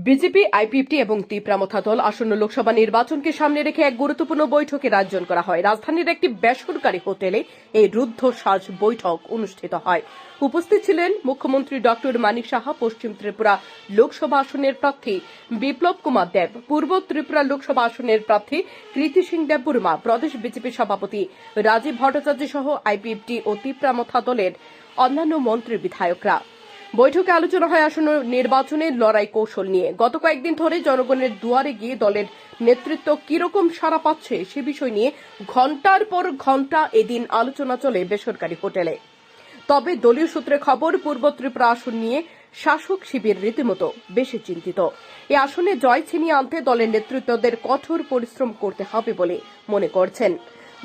BJP, IPFT এবং তিপ্রামথা দল আসন্ন লোকসভা নির্বাচনকে সামনে রেখে এক গুরুত্বপূর্ণ বৈঠকের আয়োজন করা হয়। রাজধানীর একটি বেসরকারি হোটেলে এই রুদ্ধশ্বাস বৈঠক অনুষ্ঠিত হয়। উপস্থিত ছিলেন মুখ্যমন্ত্রী ডক্টর মানিক সাহা, পশ্চিম ত্রিপুরা লোকসভা আসনের প্রার্থী বিপ্লব কুমার দেব, পূর্ব ত্রিপুরা লোকসভা আসনের প্রার্থী কৃতি সিং দেববর্মা, প্রদেশ বিজেপি সভাপতি রাজীব ভট্টাচার্য সহ আইপিএফটি ও তিপ্রামথা দলের অন্যান্য মন্ত্রী বিধায়করা। বৈঠকে আলোচনা হয় আসন্ন নির্বাচনের লড়াই কৌশল নিয়ে। গত কয়েকদিন ধরে জনগণের দুয়ারে গিয়ে দলের নেতৃত্ব কিরকম সাড়া পাচ্ছে সে বিষয় নিয়ে ঘণ্টার পর ঘণ্টা এদিন আলোচনা চলে বেসরকারি হোটেলে। তবে দলীয় সূত্রে খবর, পূর্ব ত্রিপুরা আসন নিয়ে শাসক শিবির রীতিমতো বেশি চিন্তিত। এই আসনে জয় ছিনিয়ে আনতে দলের নেতৃত্বদের কঠোর পরিশ্রম করতে হবে বলে মনে করছেন।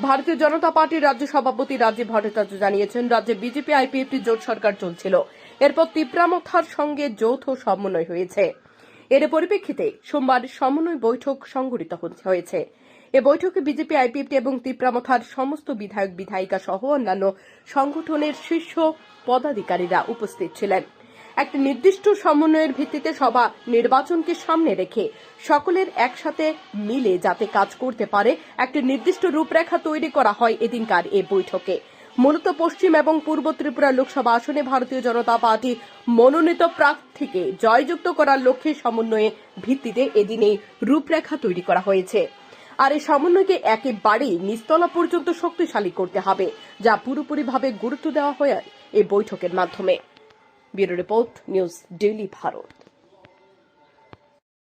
ভারতীয় জনতা পার্টির রাজ্য সভাপতি রাজীব ভট্টাচার্য জানিয়েছেন, রাজ্যে বিজেপি আইপিএফটি জোট সরকার চলছিল, এরপর তিপ্রামথার সঙ্গে যৌথ সমন্বয় হয়েছে। এর পরিপ্রেক্ষিতে সোমবার সমন্বয় বৈঠক সংঘটিত হয়েছে। এ বৈঠকে বিজেপি, আইপিএফটি এবং তিপ্রামথার সমস্ত বিধায়ক বিধায়িকা সহ অন্যান্য সংগঠনের শীর্ষ পদাধিকারীরা উপস্থিত ছিলেন। একটি নির্দিষ্ট সমন্বয়ের ভিত্তিতে সভা নির্বাচনকে সামনে রেখে সকলের একসাথে মিলে যাতে কাজ করতে পারে একটি নির্দিষ্ট রূপরেখা তৈরি করা হয় এদিনকার এই বৈঠকে। মূলত পশ্চিম এবং পূর্ব ত্রিপুরা লোকসভা আসনে ভারতীয় জনতা পার্টি মনোনীত প্রার্থীকে জয়যুক্ত করার লক্ষ্যে সমন্বয়ের ভিত্তিতে এদিন এই রূপরেখা তৈরি করা হয়েছে। আর এই সমন্বয়কে একেবারেই নিচতলা পর্যন্ত শক্তিশালী করতে হবে, যা পুরোপুরিভাবে গুরুত্ব দেওয়া হয় এই বৈঠকের মাধ্যমে। Bureau report, news daily Bharat.